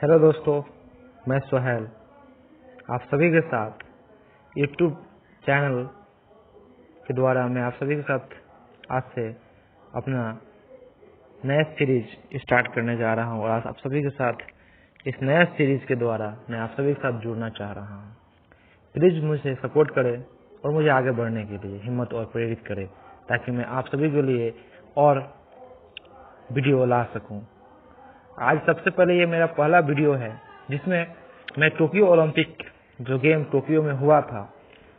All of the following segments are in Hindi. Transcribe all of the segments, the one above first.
हेलो दोस्तों, मैं सोहेल आप सभी के साथ यूट्यूब चैनल के द्वारा मैं आप सभी के साथ आज से अपना नया सीरीज स्टार्ट करने जा रहा हूं और आज आप सभी के साथ इस नया सीरीज के द्वारा मैं आप सभी के साथ जुड़ना चाह रहा हूं। प्लीज मुझे सपोर्ट करें और मुझे आगे बढ़ने के लिए हिम्मत और प्रेरित करें ताकि मैं आप सभी के लिए और वीडियो ला सकूं। आज सबसे पहले ये मेरा पहला वीडियो है जिसमें मैं टोक्यो ओलंपिक जो गेम टोक्यो में हुआ था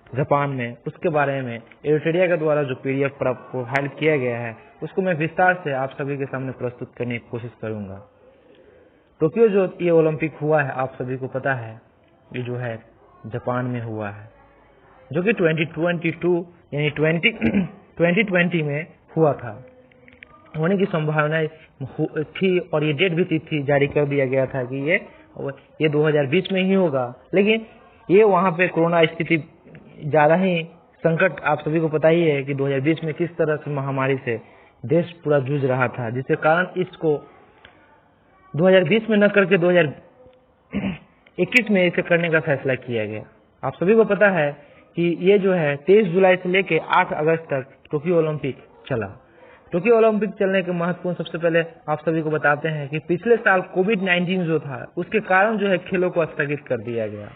जापान में, उसके बारे में एरिट्रिया के द्वारा जो पीडीएफ प्रोवाइड किया गया है उसको मैं विस्तार से आप सभी के सामने प्रस्तुत करने की कोशिश करूंगा। टोक्यो जो ये ओलंपिक हुआ है आप सभी को पता है, ये जो है जापान में हुआ है जो कि 2022 यानी 2020 में हुआ था। होने की संभावना थी और ये डेट भी थी जारी कर दिया गया था कि ये 2020 में ही होगा, लेकिन ये वहां पे कोरोना स्थिति ज्यादा ही संकट आप सभी को पता ही है कि 2020 में किस तरह से महामारी से देश पूरा जूझ रहा था, जिसके कारण इसको 2020 में न करके 2021 में इसे करने का फैसला किया गया। आप सभी को पता है कि ये जो है 23 जुलाई से लेकर 8 अगस्त तक टोक्यो ओलंपिक चला। टोक्यो ओलंपिक चलने के महत्वपूर्ण सबसे पहले आप सभी को बताते हैं कि पिछले साल कोविड-19 जो था उसके कारण जो है खेलों को स्थगित कर दिया गया।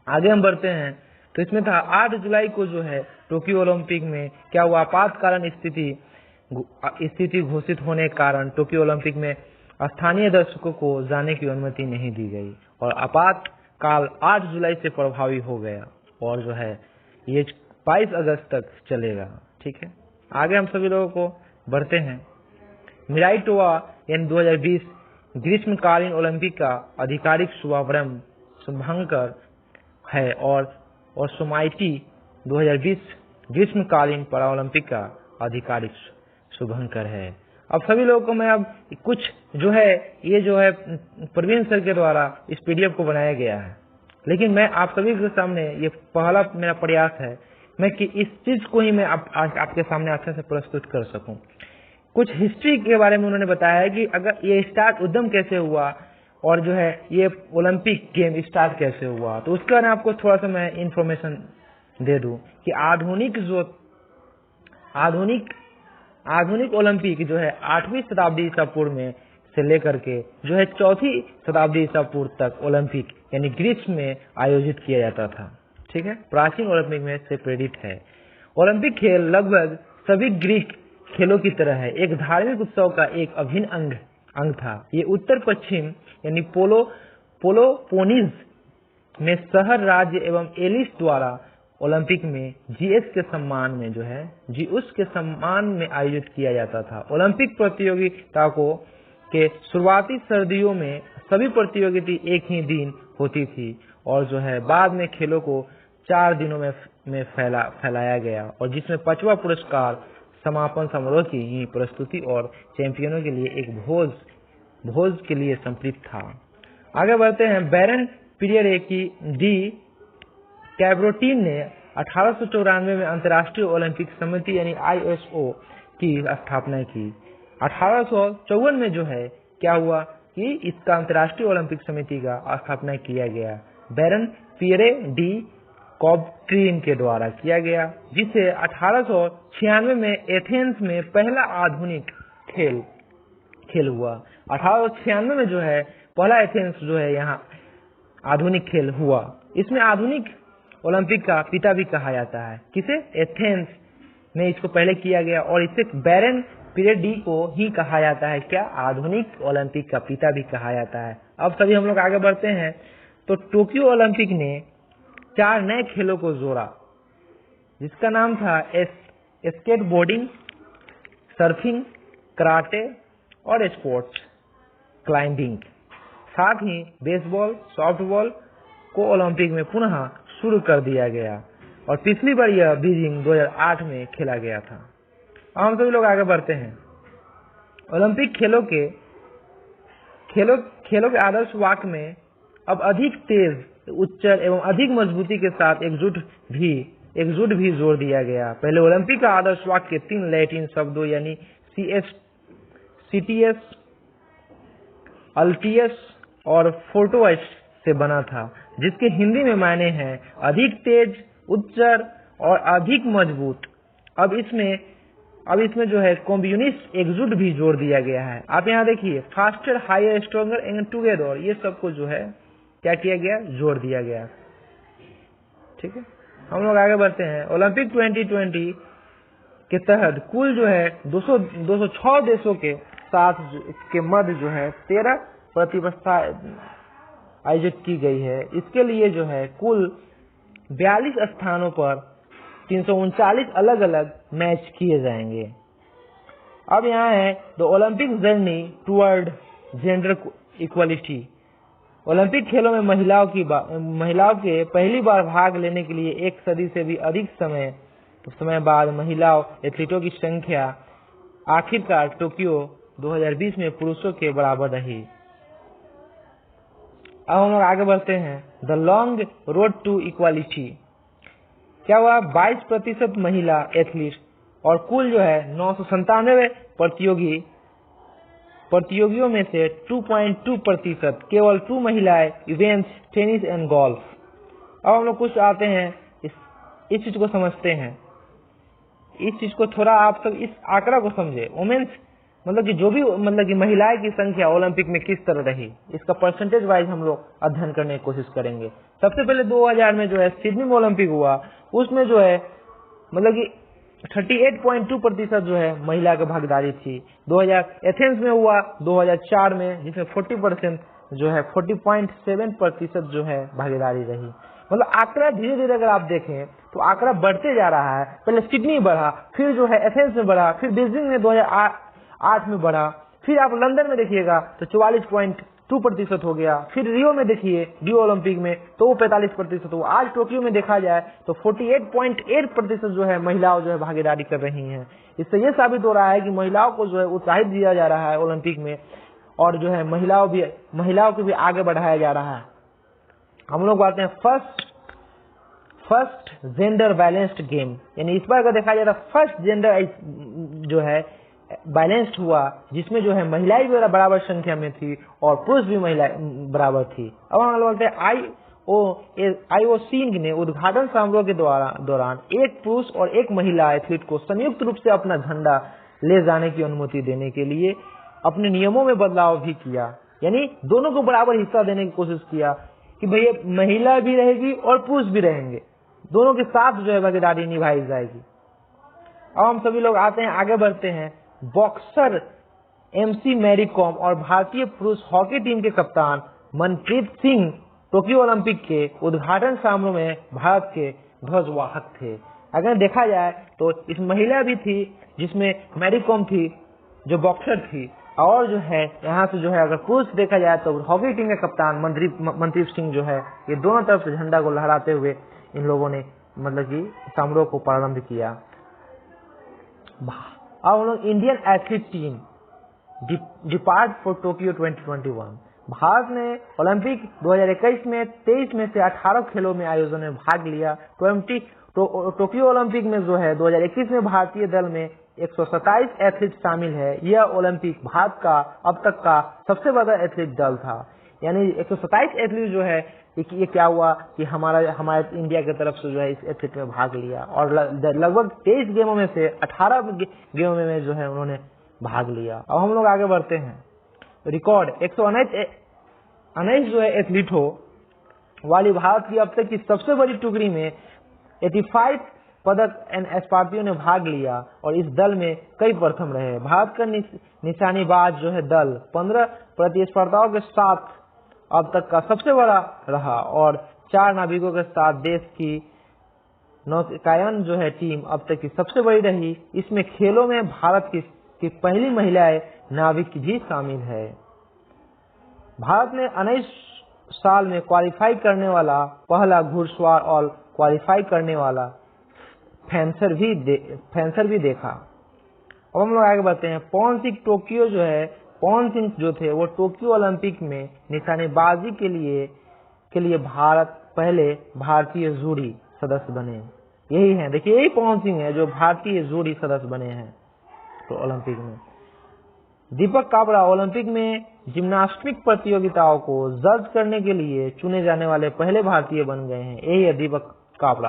आगे हम बढ़ते हैं तो इसमें था 8 जुलाई को जो है टोक्यो ओलंपिक में क्या हुआ, आपातकालीन स्थिति घोषित होने के कारण टोक्यो ओलंपिक में स्थानीय दर्शकों को जाने की अनुमति नहीं दी गई और आपातकाल 8 जुलाई से प्रभावी हो गया और जो है ये 22 अगस्त तक चलेगा। ठीक है, आगे हम सभी लोगों को बढ़ते हैं। मिराई टोवा यानी 2020 ग्रीष्मकालीन ओलंपिक का आधिकारिक शुभारंभ है और सोमाइटी 2020 ग्रीष्मकालीन पैरालंपिक का आधिकारिक शुभंकर है। अब सभी लोगों को मैं अब कुछ जो है ये जो है प्रवीण सर के द्वारा इस पीडीएफ को बनाया गया है, लेकिन मैं आप सभी के सामने ये पहला मेरा प्रयास है मैं कि इस चीज को ही मैं आपके सामने अच्छे से प्रस्तुत कर सकूं। कुछ हिस्ट्री के बारे में उन्होंने बताया है कि अगर ये स्टार्ट उद्यम कैसे हुआ और जो है ये ओलंपिक गेम स्टार्ट कैसे हुआ, तो उसके बारे में आपको थोड़ा सा मैं इंफॉर्मेशन दे दूं कि आधुनिक ओलंपिक जो है 8वीं शताब्दी ईसा पूर्व में से लेकर के जो है 4वीं शताब्दी ईसा पूर्व तक ओलंपिक यानी ग्रीस में आयोजित किया जाता था। ठीक है, प्राचीन ओलंपिक में से प्रेरित है। ओलंपिक खेल लगभग सभी ग्रीक खेलों की तरह है एक धार्मिक उत्सव का एक अभिन्न अंग था। ये उत्तर पश्चिम यानी पोलोपोनीज में शहर राज्य एवं एलिस द्वारा ओलंपिक में जीउस के सम्मान में आयोजित किया जाता था। ओलंपिक प्रतियोगिता के शुरुआती सर्दियों में सभी प्रतियोगिता एक ही दिन होती थी और जो है बाद में खेलों को 4 दिनों में फैलाया गया और जिसमें 5वां पुरस्कार समापन समारोह की ही प्रस्तुति और चैंपियनों के लिए एक भोज के लिए संपृक्त था। आगे बढ़ते हैं। बैरन पीरियड की डी कैब्रोटीन ने 1894 में अंतर्राष्ट्रीय ओलंपिक समिति यानी ISO की स्थापना की। 1854 में जो है क्या हुआ कि इसका अंतर्राष्ट्रीय ओलंपिक समिति का स्थापना किया गया बैरन पियरे डी कॉब्ट्रीन के द्वारा किया गया, जिसे 1896 में एथेंस में पहला आधुनिक खेल हुआ। 1896 में जो है पहला एथेंस जो है यहाँ आधुनिक खेल हुआ। इसमें आधुनिक ओलंपिक का पिता भी कहा जाता है। किसे? एथेंस में इसको पहले किया गया और इसे बैरन पीरियड डी को ही कहा जाता है क्या, आधुनिक ओलंपिक का पिता भी कहा जाता है। अब सभी हम लोग आगे बढ़ते हैं तो टोक्यो ओलंपिक ने 4 नए खेलों को जोड़ा जिसका नाम था स्केटबोर्डिंग, सर्फिंग, कराटे और स्पोर्ट्स क्लाइंबिंग। साथ ही बेसबॉल, सॉफ्टबॉल को ओलंपिक में पुनः शुरू कर दिया गया और पिछली बार यह बीजिंग 2008 में खेला गया था। अब हम सभी लोग आगे बढ़ते हैं। ओलंपिक खेलों के आदर्श वाक्य में अब अधिक तेज, उच्चर एवं अधिक मजबूती के साथ एकजुट भी जोड़ दिया गया। पहले ओलंपिक का आदर्श वाक्य 3 लैटिन शब्दों यानी CTS, अल्टियस और फोटोइस्ट से बना था, जिसके हिंदी में मायने हैं अधिक तेज, उच्चर और अधिक मजबूत। अब इसमें जो है कम्युनिस्ट एकजुट भी जोड़ दिया गया है। आप यहाँ देखिए, faster, higher, stronger and together, ये सबको जो है क्या किया गया, जोड़ दिया गया। ठीक है, हम लोग आगे बढ़ते हैं। ओलंपिक 2020 के तहत कुल जो है 206 देशों के साथ के मध्य जो है 13 प्रतियोगिता आयोजित की गई है। इसके लिए जो है कुल 42 स्थानों पर 339 अलग अलग मैच किए जाएंगे। अब यहाँ है the Olympic journey toward gender equality. Olympic खेलों में महिलाओं के पहली बार भाग लेने के लिए एक सदी से भी अधिक समय बाद महिलाओं एथलीटों की संख्या आखिरकार टोक्यो 2020 में पुरुषों के बराबर रही। अब हम लोग आगे बढ़ते हैं। The long road to equality. क्या हुआ, 22% महिला एथलीट और कुल जो है 997 प्रतियोगियों में से 2.2% केवल 2 महिलाएं इवेंट्स, टेनिस एंड गोल्फ। अब हम लोग कुछ आते हैं, इस चीज को समझते हैं। इस चीज को थोड़ा आप सब इस आंकड़ा को समझे। वुमेन्स मतलब कि जो भी कि महिलाएं की संख्या ओलंपिक में किस तरह रही, इसका परसेंटेज वाइज हम लोग अध्ययन करने की कोशिश करेंगे। सबसे पहले 2000 में जो है सिडनी में ओलंपिक हुआ, उसमें जो है कि 38.2% जो है महिला की भागीदारी थी। 2000 एथेंस में हुआ 2004 में, जिसमें 40% जो है 40.7% जो है भागीदारी रही। मतलब आंकड़ा धीरे धीरे अगर आप देखें तो आंकड़ा बढ़ते जा रहा है। पहले सिडनी बढ़ा, फिर जो है एथेंस में बढ़ा, फिर बीजिंग में 2008 में बढ़ा, फिर आप लंदन में देखिएगा तो 44.2% हो गया, फिर रियो में देखिए, रियो ओलंपिक में तो वो 45% हुआ। आज टोक्यो में देखा जाए तो 48.8% जो है महिलाओं जो है भागीदारी कर रही हैं। इससे ये साबित हो रहा है कि महिलाओं को जो है उत्साहित दिया जा रहा है ओलंपिक में, और जो है महिलाओं को भी आगे बढ़ाया जा रहा है। हम लोग बात हैं फर्स्ट जेंडर बैलेंस्ड गेम, यानी इस बार अगर देखा जाए तो फर्स्ट जेंडर जो है बैलेंस्ड हुआ, जिसमें जो है महिलाएं भी बराबर संख्या में थी और पुरुष भी महिलाएं बराबर थी। अब हम बोलते हैं IOC ने उद्घाटन समारोह के दौरान एक पुरुष और एक महिला एथलीट को संयुक्त रूप से अपना झंडा ले जाने की अनुमति देने के लिए अपने नियमों में बदलाव भी किया, यानी दोनों को बराबर हिस्सा देने की कोशिश किया कि भैया महिला भी रहेगी और पुरुष भी रहेंगे, दोनों के साथ जो है भागीदारी निभाई जाएगी। अब हम सभी लोग आते हैं, आगे बढ़ते हैं। बॉक्सर MC मैरी कॉम और भारतीय पुरुष हॉकी टीम के कप्तान मनप्रीत सिंह टोक्यो ओलंपिक के उद्घाटन समारोह में भारत के ध्वजवाहक थे। अगर देखा जाए तो इस महिला भी थी, जिसमें मैरी कॉम थी जो बॉक्सर थी, और जो है यहाँ से जो है अगर पुरुष देखा जाए तो हॉकी टीम के कप्तान मनप्रीत सिंह जो है, ये दोनों तरफ से झंडा को लहराते हुए इन लोगों ने कि समारोह को प्रारंभ किया। अब हम लोग Indian athlete team depart for Tokyo 2021। Bharat ने ओलंपिक 2021 में 23 में से 18 खेलों में आयोजन में भाग लिया। टोक्यो ओलंपिक में जो है 2021 में भारतीय दल में 127 एथलीट शामिल है। यह ओलंपिक भारत का अब तक का सबसे बड़ा एथलीट दल था, यानी 127 एथलीट जो है ये क्या हुआ कि हमारे इंडिया की तरफ से जो है इस एथलीट में भाग लिया, और लगभग 23 गेमों में से 18 गेमों में जो है उन्होंने भाग लिया। अब हम लोग आगे बढ़ते हैं। रिकॉर्ड 119 जो है एथलीटों वाली भारत की अब तक की सबसे बड़ी टुकड़ी में 85 पदक एंड स्पर्धियों ने भाग लिया, और इस दल में कई प्रथम रहे। भारत का निशानेबाज जो है दल 15 प्रतिस्पर्धाओं के साथ अब तक का सबसे बड़ा रहा, और 4 नाविकों के साथ देश की नौकायन जो है टीम अब तक की सबसे बड़ी रही। इसमें खेलों में भारत की पहली महिलाएं नाविक भी शामिल है। भारत ने 19 साल में क्वालिफाई करने वाला पहला घुड़सवार और क्वालिफाई करने वाला फेंसर भी देखा। अब हम लोग आगे बढ़ते हैं। पवन सिंह जो थे वो टोक्यो ओलंपिक में निशानेबाजी के लिए पहले भारतीय जूरी सदस्य बने। यही है, देखिए यही पवन सिंह है जो भारतीय जूरी सदस्य बने हैं तो ओलंपिक में। दीपक काबरा ओलंपिक में जिम्नास्टिक प्रतियोगिताओं को जज करने के लिए चुने जाने वाले पहले भारतीय बन गए हैं। यही है दीपक काबरा।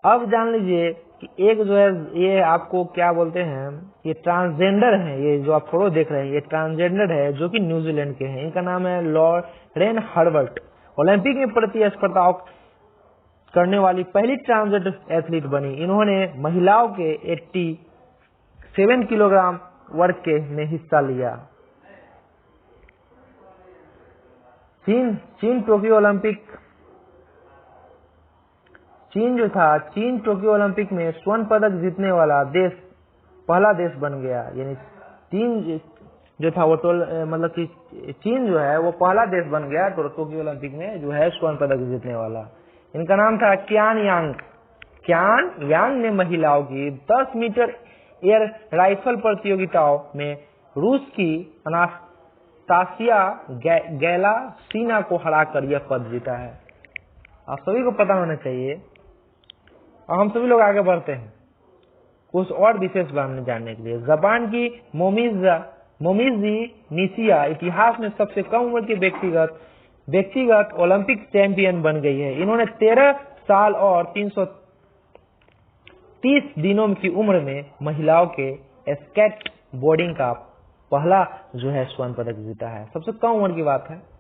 अब जान लीजिए कि एक जो है ये आपको क्या बोलते हैं, ये ट्रांसजेंडर है, ये जो आप फोटो देख रहे हैं ये ट्रांसजेंडर है जो कि न्यूजीलैंड के हैं। इनका नाम है लॉरेन हर्बर्ट। ओलंपिक में प्रतिस्पर्धाओं करने वाली पहली ट्रांसजेंडर एथलीट बनी। इन्होंने महिलाओं के 87 किलोग्राम वर्ग के में हिस्सा लिया। चीन टोक्यो ओलंपिक चीन टोक्यो ओलंपिक में स्वर्ण पदक जीतने वाला पहला देश बन गया। यानी चीन जो था वो मतलब कि चीन जो है वो पहला देश बन गया टोक्यो ओलंपिक में जो है स्वर्ण पदक जीतने वाला। इनका नाम था क्यान यांग ने महिलाओं की 10 मीटर एयर राइफल प्रतियोगिताओं में रूस की अनास्तासिया गैलासीना को हराकर यह पद जीता है। आप सभी को पता होना चाहिए। और हम सभी लोग आगे बढ़ते हैं कुछ और विशेष बात जानने के लिए। जापान की मोमिजी निशिया इतिहास में सबसे कम उम्र की व्यक्तिगत ओलंपिक चैंपियन बन गई है। इन्होंने 13 साल और 330 दिनों की उम्र में महिलाओं के स्केट बोर्डिंग का पहला जो है स्वर्ण पदक जीता है। सबसे कम उम्र की बात है।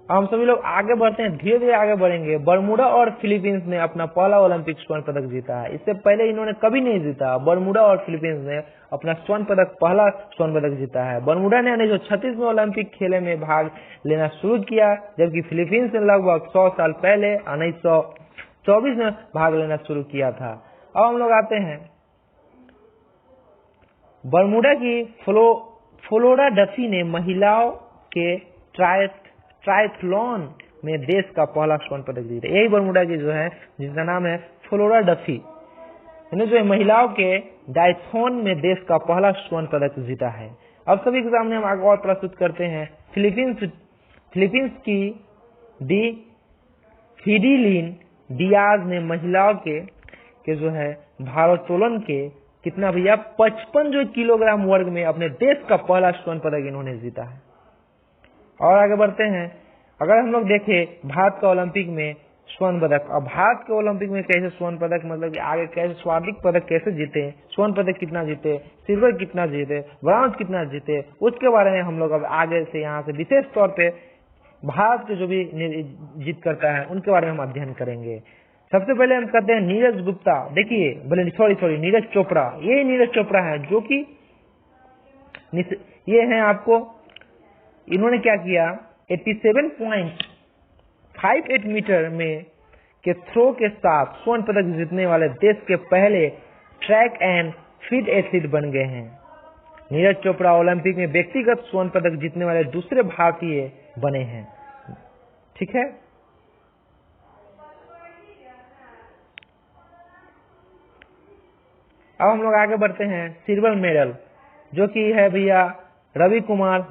हम सभी लोग आगे बढ़ते हैं, धीरे धीरे आगे बढ़ेंगे। बरमूडा और फिलीपींस ने अपना पहला ओलंपिक स्वर्ण पदक जीता है। इससे पहले इन्होंने कभी नहीं जीता। बरमूडा और फिलीपींस ने अपना पहला स्वर्ण पदक जीता है। बरमूडा ने 1936 में ओलंपिक खेलों में भाग लेना शुरू किया, जबकि फिलीपींस ने लगभग 100 साल पहले 1924 में भाग लेना शुरू किया था। अब हम लोग आते हैं बरमूडा की फ्लोरा डफी ने महिलाओं के ट्रायथलॉन में देश का पहला स्वर्ण पदक जीता। यही बरमूडा की जो है जिसका नाम है फ्लोरा डफी, इन्हें जो है महिलाओं के डायथलॉन में देश का पहला स्वर्ण पदक जीता है। अब सभी के सामने हम आगे और प्रस्तुत करते हैं फिलीपींस की फिडिलिन डियाज ने महिलाओं के जो है भारोत्तोलन के कितना भैया 55 जो किलोग्राम वर्ग में अपने देश का पहला स्वर्ण पदक इन्होंने जीता है। और आगे बढ़ते हैं। अगर हम लोग देखें भारत का ओलंपिक में स्वर्ण पदक, अब भारत के ओलंपिक में कैसे स्वर्ण पदक मतलब कि आगे कैसे स्वार्थिक पदक कैसे जीते, स्वर्ण पदक कितना जीते, सिल्वर कितना जीते, ब्रॉन्ज कितना जीते, उसके बारे में हम लोग अब आगे से यहाँ से विशेष तौर पे भारत के जो भी जीत करता है उनके बारे में हम अध्ययन करेंगे। सबसे पहले हम कहते हैं नीरज गुप्ता। देखिए सॉरी नीरज चोपड़ा। ये नीरज चोपड़ा है जो कि ये है आपको, इन्होंने क्या किया 87.58 मीटर में के थ्रो के साथ स्वर्ण पदक जीतने वाले देश के पहले ट्रैक एंड फील्ड एथलीट बन गए हैं। नीरज चोपड़ा ओलंपिक में व्यक्तिगत स्वर्ण पदक जीतने वाले दूसरे भारतीय बने हैं। ठीक है, अब हम लोग आगे बढ़ते हैं। सिल्वर मेडल जो कि है भैया रवि कुमार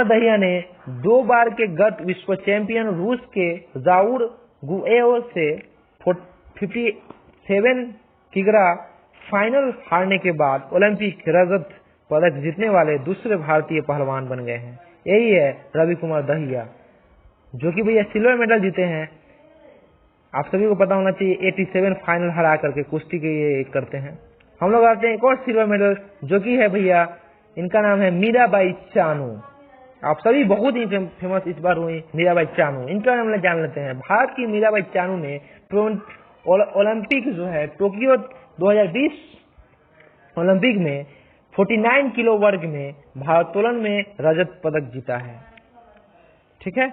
दहिया ने 2 बार के गत विश्व चैंपियन रूस के जाउर गुएव से 57 किग्रा फाइनल हारने के बाद ओलंपिक रजत पदक जीतने वाले दूसरे भारतीय पहलवान बन गए हैं। यही है रवि कुमार दहिया जो कि भैया सिल्वर मेडल जीते हैं। आप सभी को पता होना चाहिए 87 फाइनल हरा करके कुश्ती के ये करते हैं। हम लोग आते हैं एक और सिल्वर मेडल जो कि है भैया, इनका नाम है मीराबाई चानू। आप सभी बहुत ही फेमस इस बार हुई मीराबाई चानू। इनका नाम हम जान लेते हैं। भारत की मीराबाई चानू ने ओलंपिक जो है टोक्यो 2020 ओलंपिक में 49 किलो वर्ग में भारोत्तोलन में रजत पदक जीता है। ठीक है,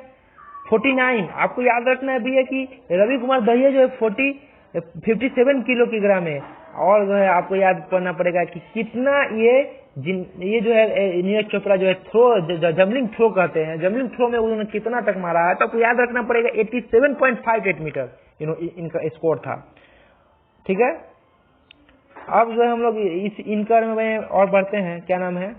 49 आपको याद रखना है भैया कि रवि कुमार दहिया जो है 57 किलो किग्राम है। और जो है आपको याद करना पड़ेगा कि कितना ये जो है नीरज चोपड़ा जो है जमलिंग थ्रो कहते हैं, जमलिंग थ्रो में उन्होंने कितना तक मारा है तो आपको याद रखना पड़ेगा 87.58 मीटर इनका स्कोर था। ठीक है, अब जो है हम लोग इनका में और बढ़ते हैं। क्या नाम है,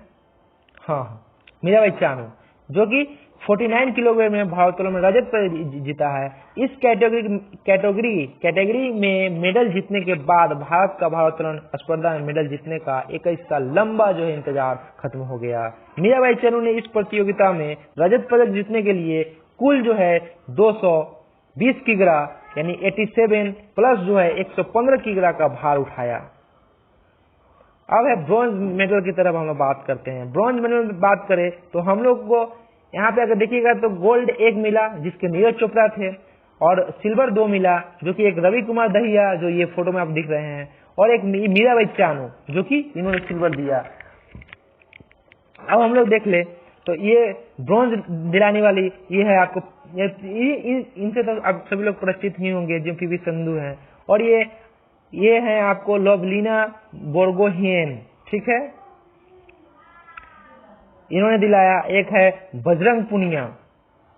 मीराबाई चानू जो कि 49 किलोग्राम में भारोत्तोलन में रजत पदक जीता है। इस कैटेगरी में मेडल जीतने के बाद भारत का भारोत्तोलन स्पर्धा में मेडल जीतने का 21 साल लंबा जो है इंतजार खत्म हो गया। मीराबाई चानू ने इस प्रतियोगिता में रजत पदक जीतने के लिए कुल जो है 220 किग्रा यानी 87 प्लस जो है 115 किग्रा का भार उठाया। अब है ब्रॉन्ज मेडल की तरफ हम लोग बात करते हैं। ब्रॉन्ज मेडल में बात करें तो हम लोग को यहाँ पे अगर देखिएगा तो गोल्ड 1 मिला जिसके नीरज चोपड़ा थे, और सिल्वर 2 मिला जो कि एक रवि कुमार दहिया जो ये फोटो में आप दिख रहे हैं, और एक मीराबाई चानू जो कि इन्होंने सिल्वर दिया। अब हम लोग देख ले तो ये ब्रॉन्ज दिलाने वाली ये है आपको, इनसे तो आप सभी लोग परिचित ही होंगे जो पीवी संधू हैं, और ये है आपको लवलीना बोर्गोहेन, ठीक है, इन्होंने दिलाया। एक है बजरंग पुनिया,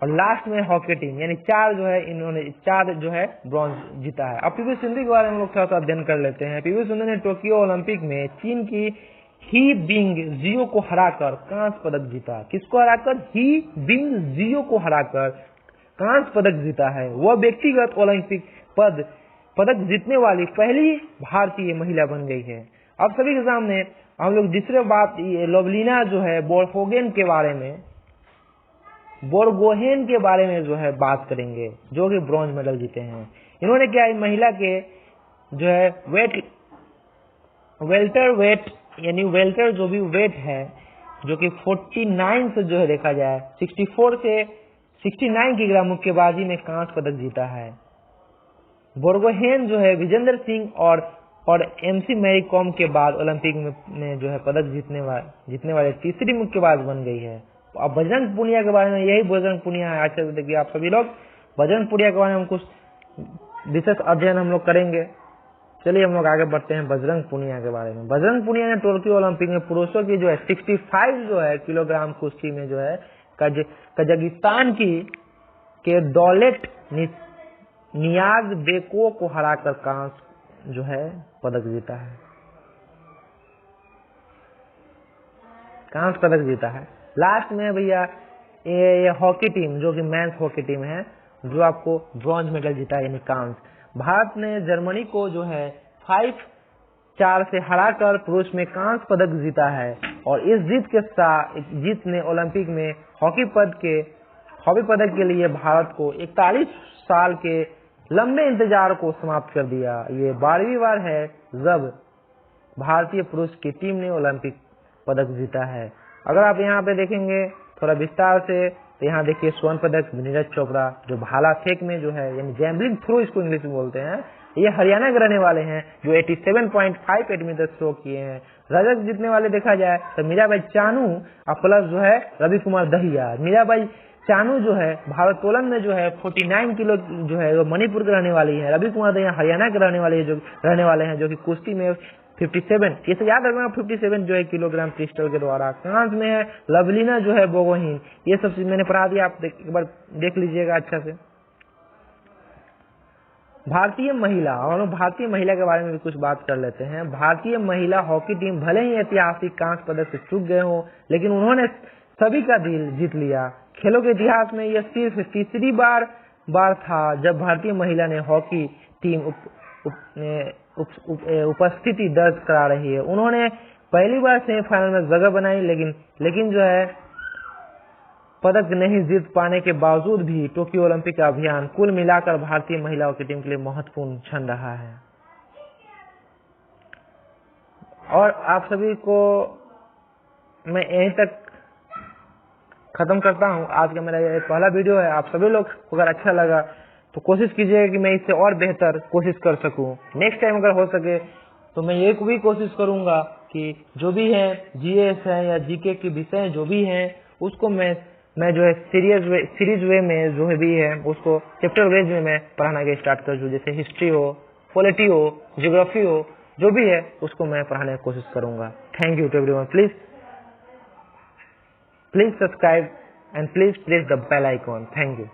और लास्ट में हॉकी टीम, यानी 4 जो है इन्होंने 4 जो है ब्रॉन्ज जीता है। अब पीवी सिंधु के बारे में हम लोग थोड़ा सा अध्ययन कर लेते हैं। पीवी सिंधु ने टोक्यो ओलंपिक में चीन की ही बिंग जियो को हराकर कांस्य पदक जीता। किसको हराकर? ही बिंग जियो को हराकर कांस्य पदक जीता है। वह व्यक्तिगत ओलंपिक पदक जीतने वाली पहली भारतीय महिला बन गई है। अब सभी के सामने हम लोग दूसरे बात लवलीना जो है बोर्गोहेन के बारे में जो है बात करेंगे, जो कि ब्रॉन्ज मेडल जीते हैं। इन्होंने क्या महिला के जो है वेल्टर वेट यानी वेल्टर जो भी वेट है जो कि 49 से जो है देखा जाए 64 से 69 किग्रा मुक्केबाजी में कांस्य पदक जीता है। बोर्गोहेन जो है विजेंद्र सिंह और एमसी मैरी कॉम के बाद ओलंपिक में जो है पदक जीतने वाले तीसरी मुक्केबाज बन गई है। अब बजरंग पुनिया के बारे में, यही बजरंग पुनिया है। अच्छा देखिए आप सभी लोग बजरंग पुनिया के बारे में कुछ विशेष अध्ययन हम लोग करेंगे। चलिए हम लोग आगे बढ़ते हैं बजरंग पुनिया के बारे में। बजरंग पुनिया ने टोक्यो ओलंपिक में पुरुषों की जो है 65 जो है किलोग्राम कुश्ती में जो है कजाकिस्तान के दौलेट नियाज बेको को हराकर कांस्य जो है पदक जीता है, कांस्य पदक जीता है। लास्ट में भैया ये हॉकी टीम जो कि मेंस हॉकी टीम है जो आपको ब्रॉन्ज मेडल जीता यानी कांस्य। भारत ने जर्मनी को जो है 5-4 से हराकर पुरुष में कांस्य पदक जीता है, और इस जीत ने ओलंपिक में हॉकी पदक के लिए भारत को 41 साल के लंबे इंतजार को समाप्त कर दिया। ये 12वीं बार है जब भारतीय पुरुष की टीम ने ओलंपिक पदक जीता है। अगर आप यहाँ पे देखेंगे थोड़ा विस्तार से तो यहाँ देखिए स्वर्ण पदक नीरज चोपड़ा जो भाला फेंक में जो है यानी जैवलिन थ्रो इसको इंग्लिश में बोलते हैं, ये हरियाणा के रहने वाले हैं जो 87.58 मीटर थ्रो किए हैं। रजत जीतने वाले देखा जाए तो मीराबाई चानू और प्लस जो है रवि कुमार दहिया। मीराबाई चानू जो है भारोत्तोलन में जो है 49 किलो जो है वो मणिपुर के रहने वाली है। रवि कुमार दहिया हरियाणा के रहने वाले हैं जो कि कुश्ती में 57, ये तो याद रखना 57 जो है किलोग्राम क्रिस्टल के द्वारा। कांस्य में है लवलीना जो है बोर्गोहेन। ये सब चीज मैंने पढ़ा दिया, आप एक बार देख लीजिएगा अच्छा से। भारतीय महिला, और भारतीय महिला के बारे में भी कुछ बात कर लेते हैं। भारतीय महिला हॉकी टीम भले ही ऐतिहासिक कांस्य पदक से चूक गए हो, लेकिन उन्होंने सभी का दिल जीत लिया। खेलों के इतिहास में यह सिर्फ तीसरी बार था जब भारतीय महिला ने हॉकी टीम उपस्थिति दर्ज करा रही है। उन्होंने पहली बार सेमीफाइनल में जगह बनाई, लेकिन जो है पदक नहीं जीत पाने के बावजूद भी टोक्यो ओलंपिक का अभियान कुल मिलाकर भारतीय महिलाओं की टीम के लिए महत्वपूर्ण क्षण रहा है। और आप सभी को मैं यहीं तक खत्म करता हूं। आज का मेरा ये पहला वीडियो है। आप सभी लोग अगर अच्छा लगा तो कोशिश कीजिएगा कि मैं इससे और बेहतर कोशिश कर सकूं। नेक्स्ट टाइम अगर हो सके तो मैं ये भी कोशिश करूंगा कि जो भी है जीएस है या जीके के विषय जो भी हैं उसको मैं जो है सीरीज वे में जो भी है उसको चैप्टर वाइज में मैं पढ़ाना के स्टार्ट कर दूं। जैसे हिस्ट्री हो, पॉलिटी हो, ज्योग्राफी हो, जो भी है उसको मैं पढ़ाने की कोशिश करूंगा। Thank you to everyone. Please subscribe and please press the bell icon. Thank you.